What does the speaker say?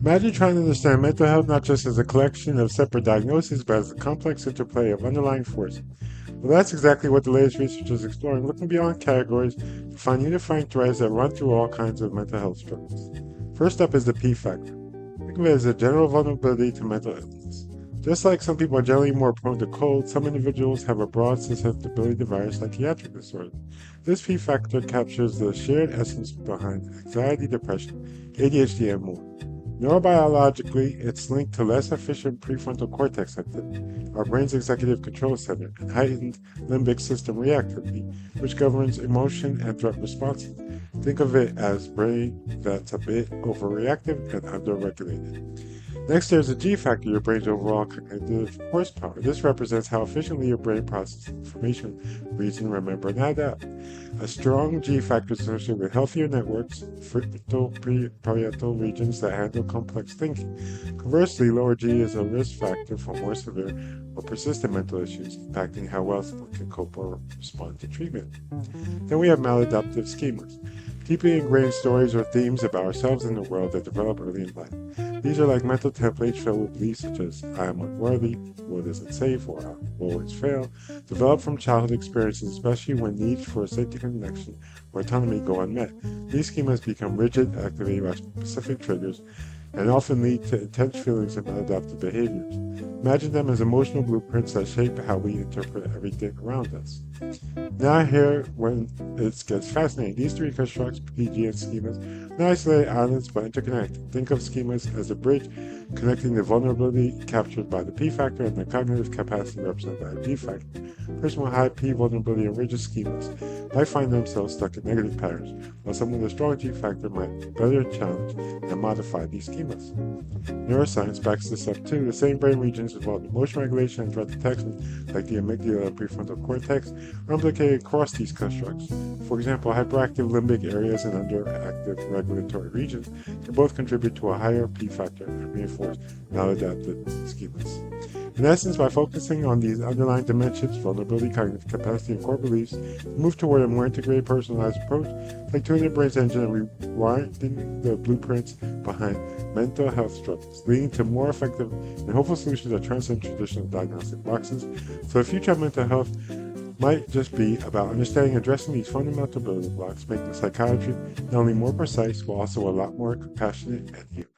Imagine trying to understand mental health not just as a collection of separate diagnoses, but as a complex interplay of underlying forces. Well, that's exactly what the latest research is exploring, looking beyond categories to find unifying threads that run through all kinds of mental health struggles. First up is the P factor. Think of it as a general vulnerability to mental illness. Just like some people are generally more prone to colds, some individuals have a broad susceptibility to various psychiatric disorders. This P factor captures the shared essence behind anxiety, depression, ADHD, and more. Neurobiologically, it's linked to less efficient prefrontal cortex activity, our brain's executive control center, and heightened limbic system reactivity, which governs emotion and threat responses. Think of it as brain that's a bit overreactive and underregulated. Next, there's a G factor, your brain's overall cognitive horsepower. This represents how efficiently your brain processes information, reason, remember, and adapt. A strong G factor is associated with healthier networks, frontal parietal regions that handle complex thinking. Conversely, lower G is a risk factor for more severe or persistent mental issues, impacting how well someone can cope or respond to treatment. Then we have maladaptive schemas, deeply ingrained stories or themes about ourselves and the world that develop early in life. These are like mental templates filled with beliefs such as I am unworthy, world isn't safe, or I will always fail, developed from childhood experiences, especially when needs for safety, connection, or autonomy go unmet. These schemas become rigid, activated by specific triggers, and often lead to intense feelings and maladaptive behaviors. Imagine them as emotional blueprints that shape how we interpret everything around us. Now here when it gets fascinating. These three constructs, PG and schemas, are not isolated islands but interconnected. Think of schemas as a bridge connecting the vulnerability captured by the P factor and the cognitive capacity represented by the G factor. A person with high P vulnerability and rigid schemas might find themselves stuck in negative patterns, while someone with a strong G factor might better challenge and modify these schemas. Neuroscience backs this up too. The same brain regions involved in emotion regulation and threat detection, like the amygdala and prefrontal cortex, are implicated across these constructs. For example, hyperactive limbic areas and underactive regulatory regions can both contribute to a higher P factor and reinforce maladaptive schemas. In essence, by focusing on these underlying dimensions, vulnerability, cognitive capacity, and core beliefs, we move toward a more integrated, personalized approach, like tuning the brain's engine and rewinding the blueprints behind mental health struggles, leading to more effective and hopeful solutions that transcend traditional diagnostic boxes. So the future of mental health might just be about understanding and addressing these fundamental building blocks, making psychiatry not only more precise, but also a lot more compassionate and human.